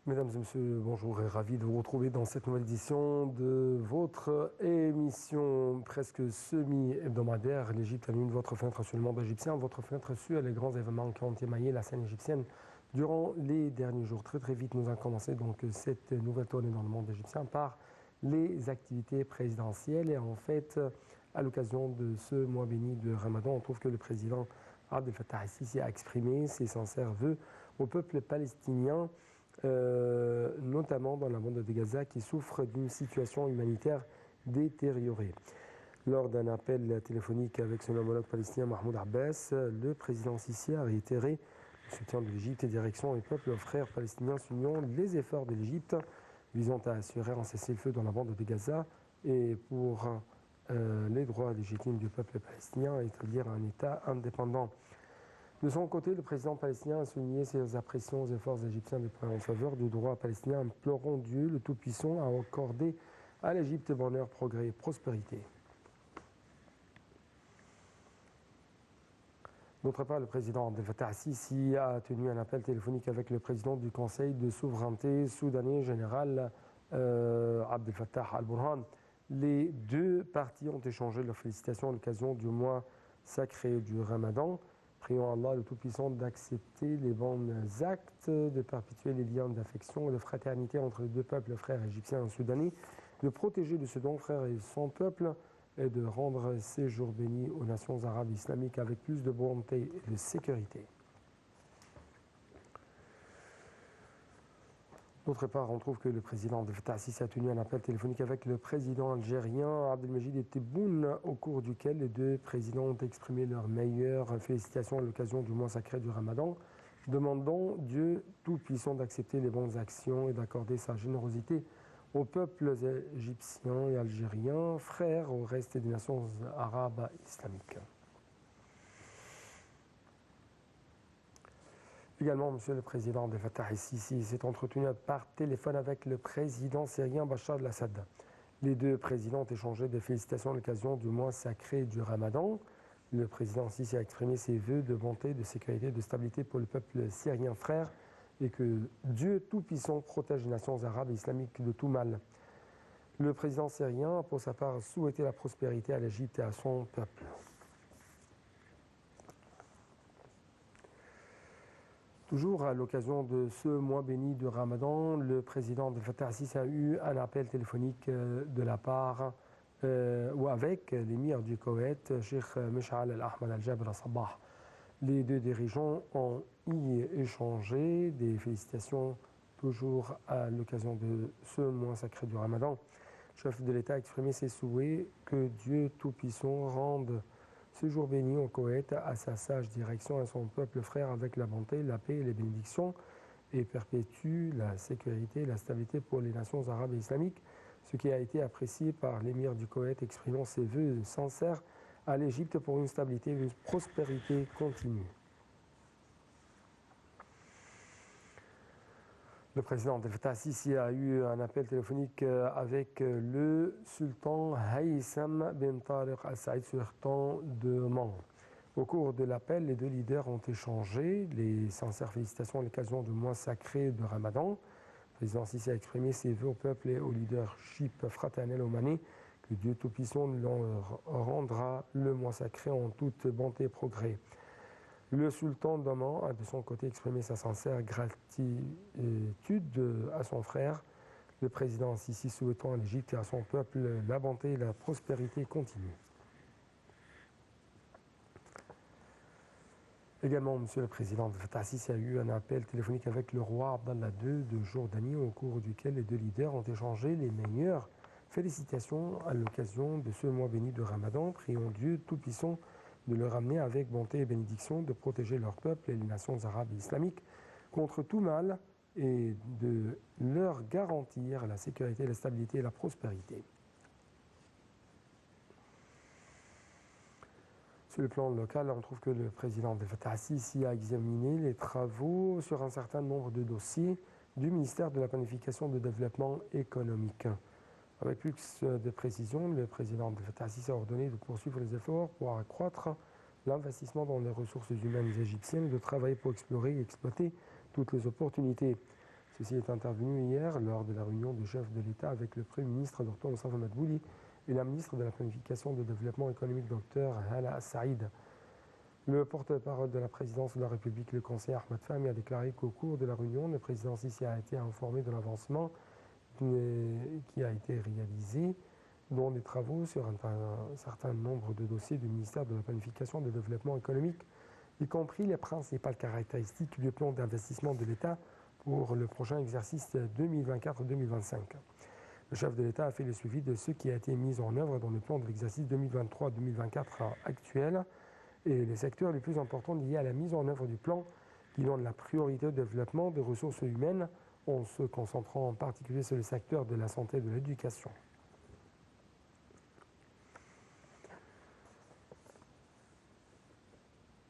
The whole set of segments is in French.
Mesdames et messieurs, bonjour et ravi de vous retrouver dans cette nouvelle édition de votre émission presque semi-hebdomadaire. L'Égypte allume votre fenêtre sur le monde égyptien, votre fenêtre sur les grands événements qui ont émaillé la scène égyptienne durant les derniers jours. Très très vite, nous avons commencé donc cette nouvelle tournée dans le monde égyptien par les activités présidentielles. Et en fait, à l'occasion de ce mois béni de Ramadan, on trouve que le président Abdel Fattah al-Sisi a exprimé ses sincères vœux au peuple palestinien. Notamment dans la bande de Gaza qui souffre d'une situation humanitaire détériorée. Lors d'un appel téléphonique avec son homologue palestinien Mahmoud Abbas, le président Sisi a réitéré le soutien de l'Égypte et direction au peuple frères palestiniens soulignant les efforts de l'Égypte visant à assurer un cessez-le-feu dans la bande de Gaza et pour les droits légitimes du peuple palestinien à établir un État indépendant. De son côté, le président palestinien a souligné ses appréciations aux efforts égyptiens en faveur du droit palestinien, implorant Dieu, le Tout-Puissant, à accorder à l'Égypte bonheur, progrès et prospérité. D'autre part, le président Abdel Fattah al-Sisi a tenu un appel téléphonique avec le président du Conseil de souveraineté soudanais général Abdel Fattah al-Burhan. Les deux parties ont échangé leurs félicitations à l'occasion du mois sacré du Ramadan. Prions Allah le Tout-Puissant d'accepter les bons actes, de perpétuer les liens d'affection et de fraternité entre les deux peuples frères égyptiens et soudanais, de protéger le Soudan frère et son peuple et de rendre ces jours bénis aux nations arabes et islamiques avec plus de bonté et de sécurité. D'autre part, on trouve que le président Abdel Fattah al-Sisi a tenu un appel téléphonique avec le président algérien Abdelmajid Tebboune, au cours duquel les deux présidents ont exprimé leurs meilleures félicitations à l'occasion du mois sacré du Ramadan, demandant Dieu Tout-Puissant d'accepter les bonnes actions et d'accorder sa générosité aux peuples égyptiens et algériens, frères au reste des nations arabes et islamiques. Également, M. le Président Abdel Fattah al-Sisi s'est entretenu par téléphone avec le président syrien Bachar al-Assad. Les deux présidents ont échangé des félicitations à l'occasion du mois sacré du Ramadan. Le président Sisi a exprimé ses vœux de bonté, de sécurité et de stabilité pour le peuple syrien frère et que Dieu Tout-Puissant protège les nations arabes et islamiques de tout mal. Le président syrien a pour sa part souhaité la prospérité à l'Égypte et à son peuple. Toujours à l'occasion de ce mois béni de Ramadan, le président Abdel Fattah al-Sisi a eu un appel téléphonique de la part ou avec l'émir du Koweït, Cheikh Mesh'al al-Ahmad al-Jabr al-Sabah. Les deux dirigeants ont y échangé des félicitations toujours à l'occasion de ce mois sacré du Ramadan. Le chef de l'État a exprimé ses souhaits que Dieu Tout-Puissant rende ce jour béni au Koweït à sa sage direction et à son peuple frère avec la bonté, la paix et les bénédictions et perpétue la sécurité et la stabilité pour les nations arabes et islamiques, ce qui a été apprécié par l'émir du Koweït exprimant ses vœux sincères à l'Égypte pour une stabilité et une prospérité continue. Le président Abdel Fattah al-Sisi a eu un appel téléphonique avec le sultan Haytham bin Tariq al-Saïd, sultan de Oman. Au cours de l'appel, les deux leaders ont échangé les sincères félicitations à l'occasion du mois sacré de Ramadan. Le président Sisi a exprimé ses vœux au peuple et au leadership fraternel omanais que Dieu Tout-Puissant leur rendra le mois sacré en toute bonté et progrès. Le sultan d'Oman a de son côté exprimé sa sincère gratitude à son frère, le président Sisi souhaitant à l'Égypte et à son peuple la bonté et la prospérité continue. Également, M. le Président Abdel Fattah al-Sisi a eu un appel téléphonique avec le roi Abdallah II de Jordanie, au cours duquel les deux leaders ont échangé les meilleures félicitations à l'occasion de ce mois béni de Ramadan, priant Dieu Tout-Puissant de le ramener avec bonté et bénédiction, de protéger leur peuple et les nations arabes et islamiques contre tout mal et de leur garantir la sécurité, la stabilité et la prospérité. Sur le plan local, on trouve que le président Abdel Fattah al-Sisi a examiné les travaux sur un certain nombre de dossiers du ministère de la Planification et du Développement économique. Avec plus de précision, le président Abdel Fattah al-Sisi a ordonné de poursuivre les efforts pour accroître l'investissement dans les ressources humaines égyptiennes et de travailler pour explorer et exploiter toutes les opportunités. Ceci est intervenu hier lors de la réunion du chef de l'État avec le Premier ministre Dr Moustapha Madbouli et la ministre de la Planification et du Développement économique Dr Hala Saïd. Le porte-parole de la présidence de la République, le conseiller Ahmed Fahmy, a déclaré qu'au cours de la réunion, le président Sissi a été informé de l'avancement qui a été réalisé dans des travaux sur un certain nombre de dossiers du ministère de la Planification et du Développement économique, y compris les principales caractéristiques du plan d'investissement de l'État pour le prochain exercice 2024-2025. Le chef de l'État a fait le suivi de ce qui a été mis en œuvre dans le plan de l'exercice 2023-2024 actuel et les secteurs les plus importants liés à la mise en œuvre du plan qui donnent la priorité au développement des ressources humaines en se concentrant en particulier sur le secteur de la santé et de l'éducation.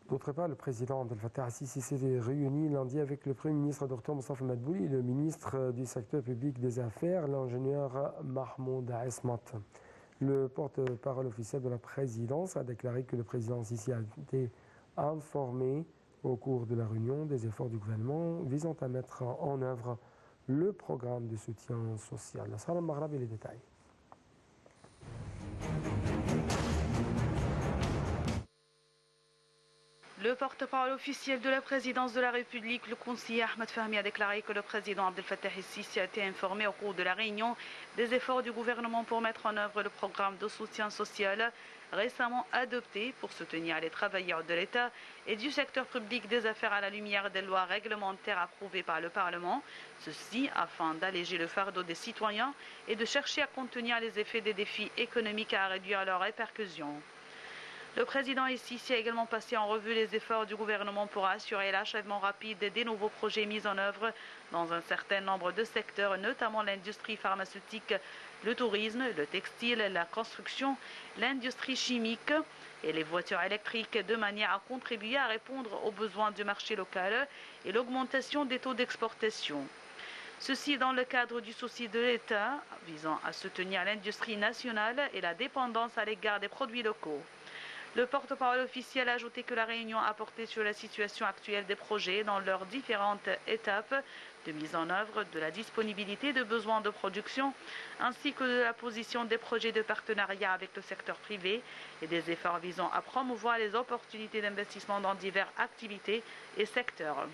D'autre part, le président Abdel Fattah al-Sissi s'est réuni lundi avec le Premier ministre Dr Moustapha Madbouli et le ministre du secteur public des affaires, l'ingénieur Mahmoud Esmat. Le porte-parole officiel de la présidence a déclaré que le président Sissi a été informé au cours de la réunion des efforts du gouvernement visant à mettre en œuvre le programme de soutien social. Salam Maghreb et les détails. Le porte-parole officiel de la présidence de la République, le conseiller Ahmed Fahmy, a déclaré que le président Abdel Fattah el-Sissi a été informé au cours de la réunion des efforts du gouvernement pour mettre en œuvre le programme de soutien social récemment adopté pour soutenir les travailleurs de l'État et du secteur public des affaires à la lumière des lois réglementaires approuvées par le Parlement, ceci afin d'alléger le fardeau des citoyens et de chercher à contenir les effets des défis économiques et à réduire leurs répercussions. Le président el-Sissi a également passé en revue les efforts du gouvernement pour assurer l'achèvement rapide des nouveaux projets mis en œuvre dans un certain nombre de secteurs, notamment l'industrie pharmaceutique, le tourisme, le textile, la construction, l'industrie chimique et les voitures électriques, de manière à contribuer à répondre aux besoins du marché local et l'augmentation des taux d'exportation. Ceci dans le cadre du souci de l'État visant à soutenir l'industrie nationale et la dépendance à l'égard des produits locaux. Le porte-parole officiel a ajouté que la réunion a porté sur la situation actuelle des projets dans leurs différentes étapes de mise en œuvre, de la disponibilité de besoins de production, ainsi que de la position des projets de partenariat avec le secteur privé et des efforts visant à promouvoir les opportunités d'investissement dans diverses activités et secteurs.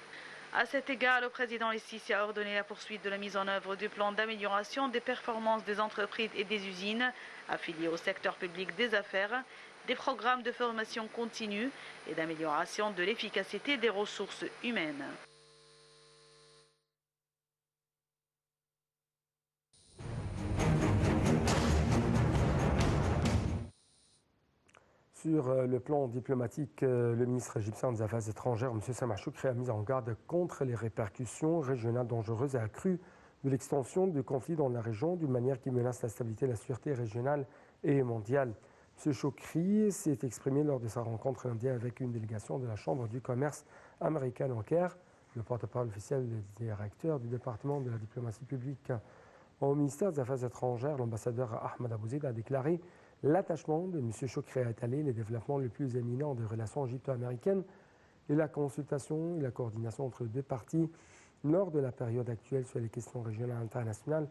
À cet égard, le président el-Sissi a ordonné la poursuite de la mise en œuvre du plan d'amélioration des performances des entreprises et des usines affiliées au secteur public des affaires, des programmes de formation continue et d'amélioration de l'efficacité des ressources humaines. Sur le plan diplomatique, le ministre égyptien des Affaires étrangères, M. Samah Choukri, a mis en garde contre les répercussions régionales dangereuses et accrues de l'extension du conflit dans la région d'une manière qui menace la stabilité et la sûreté régionale et mondiale. M. Choukri s'est exprimé lors de sa rencontre lundi avec une délégation de la Chambre du commerce américaine au Caire. Le porte-parole officiel du directeur du département de la diplomatie publique au ministère des Affaires étrangères, l'ambassadeur Ahmed Abouzid, a déclaré l'attachement de M. Choukri à étaler les développements les plus éminents des relations égypto-américaines et la consultation et la coordination entre les deux parties lors de la période actuelle sur les questions régionales et internationales,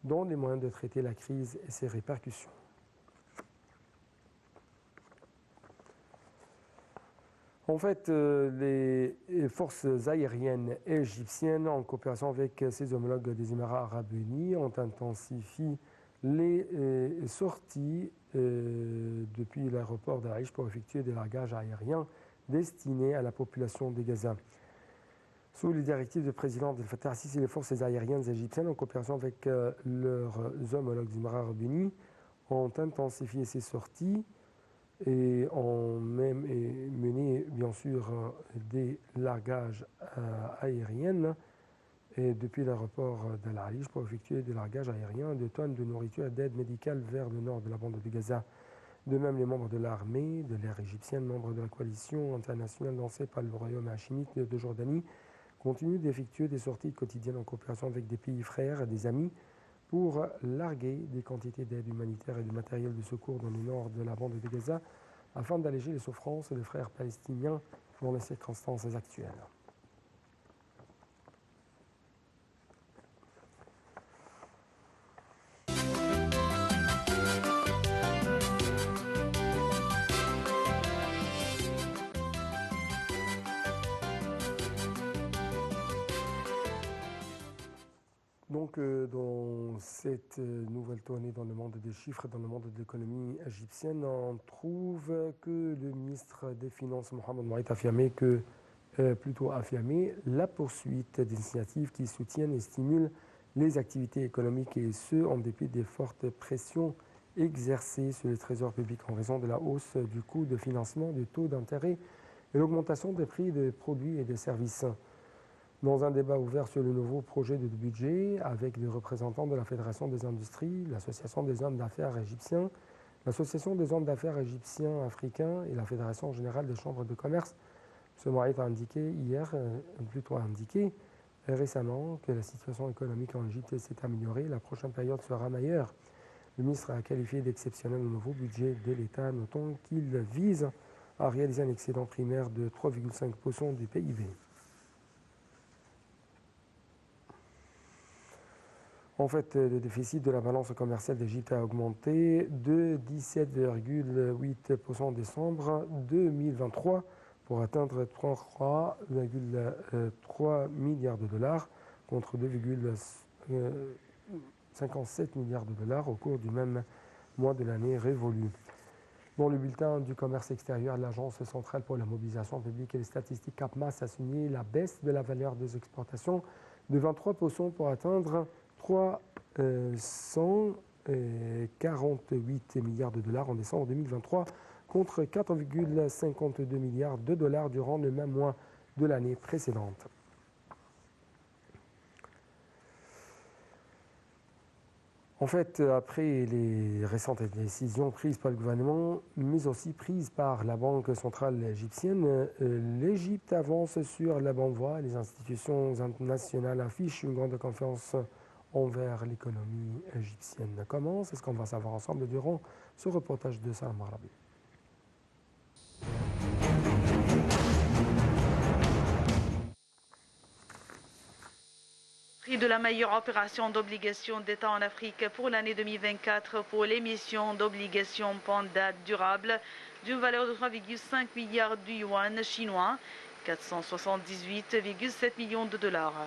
dont les moyens de traiter la crise et ses répercussions. En fait, les forces aériennes égyptiennes, en coopération avec ses homologues des Émirats arabes unis, ont intensifié les sorties depuis l'aéroport d'Aïch pour effectuer des largages aériens destinés à la population de Gaza. Sous les directives du président Abdel Fattah al-Sissi, les forces aériennes égyptiennes, en coopération avec leurs homologues des Émirats arabes unis, ont intensifié ces sorties et ont même mené, bien sûr, des largages aériens et depuis l'aéroport d'Al Arish pour effectuer des largages aériens de tonnes de nourriture et d'aide médicale vers le nord de la bande de Gaza. De même, les membres de l'armée, de l'air égyptienne, membres de la coalition internationale lancée par le royaume hachimite de Jordanie, continuent d'effectuer des sorties quotidiennes en coopération avec des pays frères et des amis pour larguer des quantités d'aide humanitaire et de matériel de secours dans le nord de la bande de Gaza afin d'alléger les souffrances des frères palestiniens dans les circonstances actuelles. Donc, dans cette nouvelle tournée dans le monde des chiffres, dans le monde de l'économie égyptienne, on trouve que le ministre des Finances, Mohamed Moït, a affirmé la poursuite d'initiatives qui soutiennent et stimulent les activités économiques, et ce, en dépit des fortes pressions exercées sur le trésor public en raison de la hausse du coût de financement, du taux d'intérêt et l'augmentation des prix des produits et des services. Dans un débat ouvert sur le nouveau projet de budget avec les représentants de la Fédération des industries, l'Association des hommes d'affaires égyptiens, l'Association des hommes d'affaires égyptiens africains et la Fédération générale des chambres de commerce, M. Moït a indiqué récemment que la situation économique en Égypte s'est améliorée. La prochaine période sera meilleure. Le ministre a qualifié d'exceptionnel le nouveau budget de l'État, notant qu'il vise à réaliser un excédent primaire de 3,5% du PIB. En fait, le déficit de la balance commerciale d'Égypte a augmenté de 17,8% en décembre 2023 pour atteindre 33,3 milliards de dollars contre 2,57 milliards de dollars au cours du même mois de l'année révolue. Dans le bulletin du commerce extérieur, l'Agence centrale pour la mobilisation publique et les statistiques CAPMAS a souligné la baisse de la valeur des exportations de 23% pour atteindre 348 milliards de dollars en décembre 2023 contre 4,52 milliards de dollars durant le même mois de l'année précédente. En fait, après les récentes décisions prises par le gouvernement, mais aussi prises par la Banque centrale égyptienne, l'Égypte avance sur la bonne voie. Les institutions internationales affichent une grande confiance envers l'économie égyptienne. Comment? C'est ce qu'on va savoir ensemble durant ce reportage de Salam Arabi. Prix de la meilleure opération d'obligation d'État en Afrique pour l'année 2024 pour l'émission d'obligations Panda durable d'une valeur de 3,5 milliards de yuan chinois, 478,7 millions de dollars.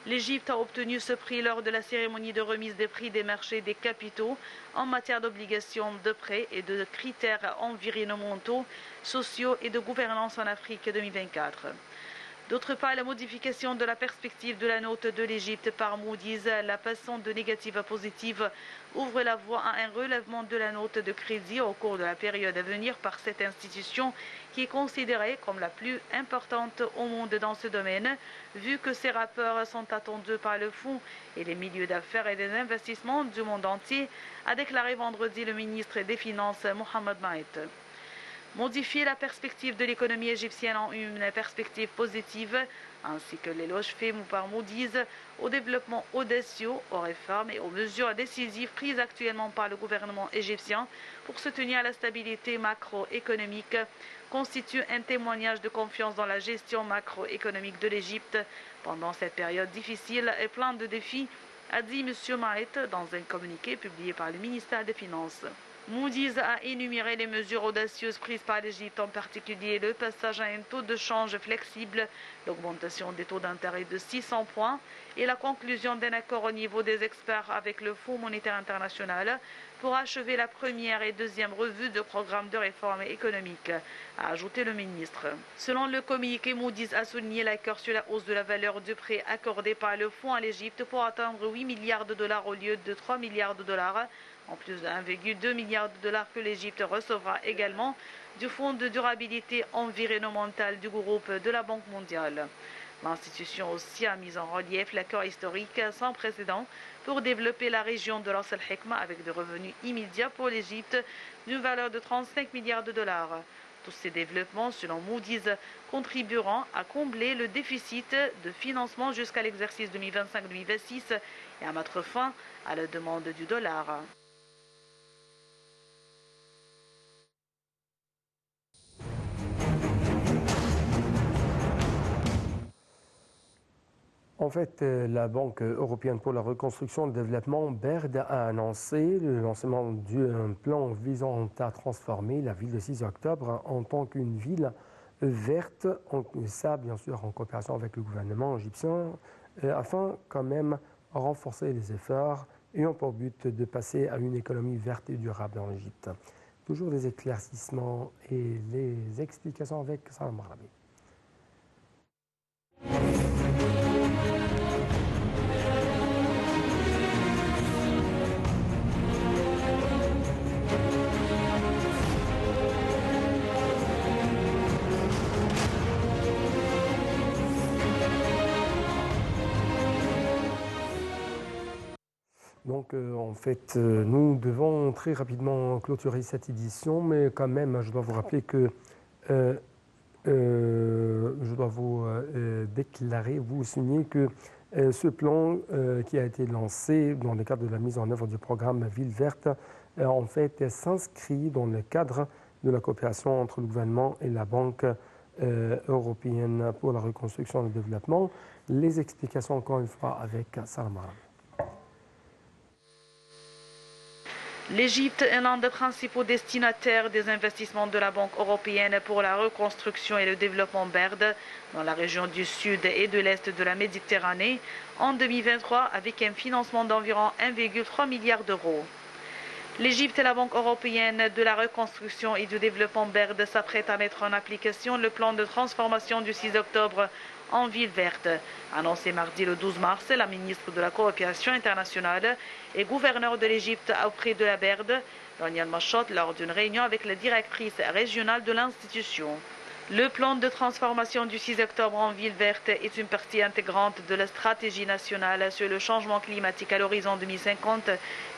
L'Égypte a obtenu ce prix lors de la cérémonie de remise des prix des marchés des capitaux en matière d'obligations de prêt et de critères environnementaux, sociaux et de gouvernance en Afrique 2024. D'autre part, la modification de la perspective de la note de l'Égypte par Moody's, la passant de négative à positive, ouvre la voie à un relèvement de la note de crédit au cours de la période à venir par cette institution qui est considérée comme la plus importante au monde dans ce domaine, vu que ses rapports sont attendus par le fonds et les milieux d'affaires et des investissements du monde entier, a déclaré vendredi le ministre des Finances Mohamed Moït. Modifier la perspective de l'économie égyptienne en une perspective positive, ainsi que l'éloge fait par Moody's au développement audacieux, aux réformes et aux mesures décisives prises actuellement par le gouvernement égyptien pour soutenir la stabilité macroéconomique, constitue un témoignage de confiance dans la gestion macroéconomique de l'Égypte pendant cette période difficile et pleine de défis, a dit M. Moït dans un communiqué publié par le ministère des Finances. Moody's a énuméré les mesures audacieuses prises par l'Égypte, en particulier le passage à un taux de change flexible, l'augmentation des taux d'intérêt de 600 points et la conclusion d'un accord au niveau des experts avec le Fonds monétaire international pour achever la première et deuxième revue de programme de réforme économique, a ajouté le ministre. Selon le communiqué, Moody's a souligné l'accord sur la hausse de la valeur du prêt accordé par le Fonds à l'Égypte pour atteindre 8 milliards de dollars au lieu de 3 milliards de dollars, en plus de 1,2 milliard de dollars que l'Égypte recevra également du Fonds de durabilité environnementale du groupe de la Banque mondiale. L'institution aussi a mis en relief l'accord historique sans précédent pour développer la région de Ras al-Hikma avec des revenus immédiats pour l'Égypte d'une valeur de 35 milliards de dollars. Tous ces développements, selon Moody's, contribueront à combler le déficit de financement jusqu'à l'exercice 2025-2026 et à mettre fin à la demande du dollar. En fait, la Banque européenne pour la reconstruction et le développement, BERD, a annoncé le lancement d'un plan visant à transformer la ville de 6 octobre en tant qu'une ville verte, ça bien sûr en coopération avec le gouvernement égyptien, afin quand même renforcer les efforts ayant pour but de passer à une économie verte et durable en Égypte. Toujours des éclaircissements et les explications avec Salam Marabi. Donc, en fait, nous devons très rapidement clôturer cette édition, mais quand même, je dois vous rappeler que je dois vous déclarer, vous signer que ce plan qui a été lancé dans le cadre de la mise en œuvre du programme Ville verte, en fait, s'inscrit dans le cadre de la coopération entre le gouvernement et la Banque européenne pour la reconstruction et le développement. Les explications, encore une fois, avec Salam Marabi. L'Égypte est l'un des principaux destinataires des investissements de la Banque européenne pour la reconstruction et le développement BERD dans la région du sud et de l'est de la Méditerranée en 2023 avec un financement d'environ 1,3 milliard d'euros. L'Égypte et la Banque européenne de la reconstruction et du développement BERD s'apprêtent à mettre en application le plan de transformation du 6 octobre en ville verte. Annoncé mardi le 12 mars, la ministre de la Coopération internationale et gouverneur de l'Égypte auprès de la BERD, Daniel Machot, lors d'une réunion avec la directrice régionale de l'institution. Le plan de transformation du 6 octobre en ville verte est une partie intégrante de la stratégie nationale sur le changement climatique à l'horizon 2050,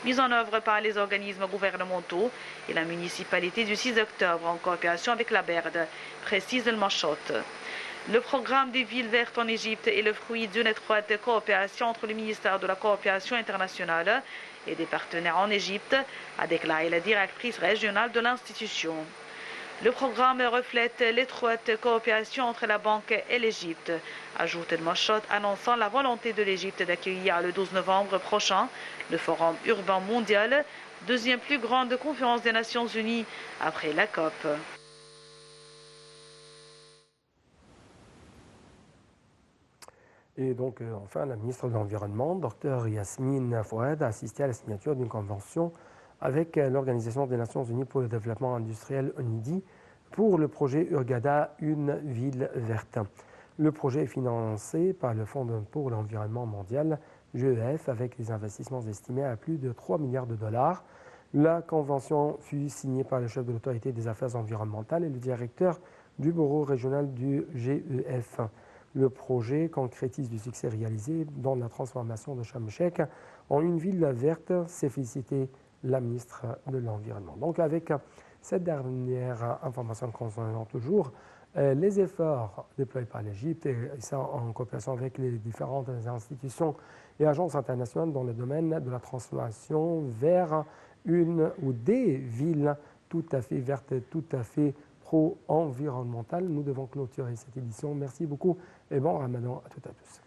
mise en œuvre par les organismes gouvernementaux et la municipalité du 6 octobre en coopération avec la BERD, précise le Machot. Le programme des villes vertes en Égypte est le fruit d'une étroite coopération entre le ministère de la Coopération internationale et des partenaires en Égypte, a déclaré la directrice régionale de l'institution. Le programme reflète l'étroite coopération entre la Banque et l'Égypte, ajoute le Machot, annonçant la volonté de l'Égypte d'accueillir le 12 novembre prochain le Forum urbain mondial, deuxième plus grande conférence des Nations Unies après la COP. Et donc, enfin, la ministre de l'Environnement, Dr Yasmine Fouad, a assisté à la signature d'une convention avec l'Organisation des Nations Unies pour le développement industriel, ONIDI, pour le projet Hurghada, une ville verte. Le projet est financé par le Fonds pour l'environnement mondial, GEF, avec des investissements estimés à plus de 3 milliards de dollars. La convention fut signée par le chef de l'autorité des affaires environnementales et le directeur du bureau régional du GEF. Le projet concrétise du succès réalisé dans la transformation de Sharm el-Sheikh en une ville verte, s'est félicité la ministre de l'Environnement. Donc avec cette dernière information concernant toujours les efforts déployés par l'Égypte, et ça en coopération avec les différentes institutions et agences internationales dans le domaine de la transformation vers une ou des villes tout à fait vertes, tout à fait pro-environnementales. Nous devons clôturer cette édition. Merci beaucoup et bon Ramadan à toutes et à tous.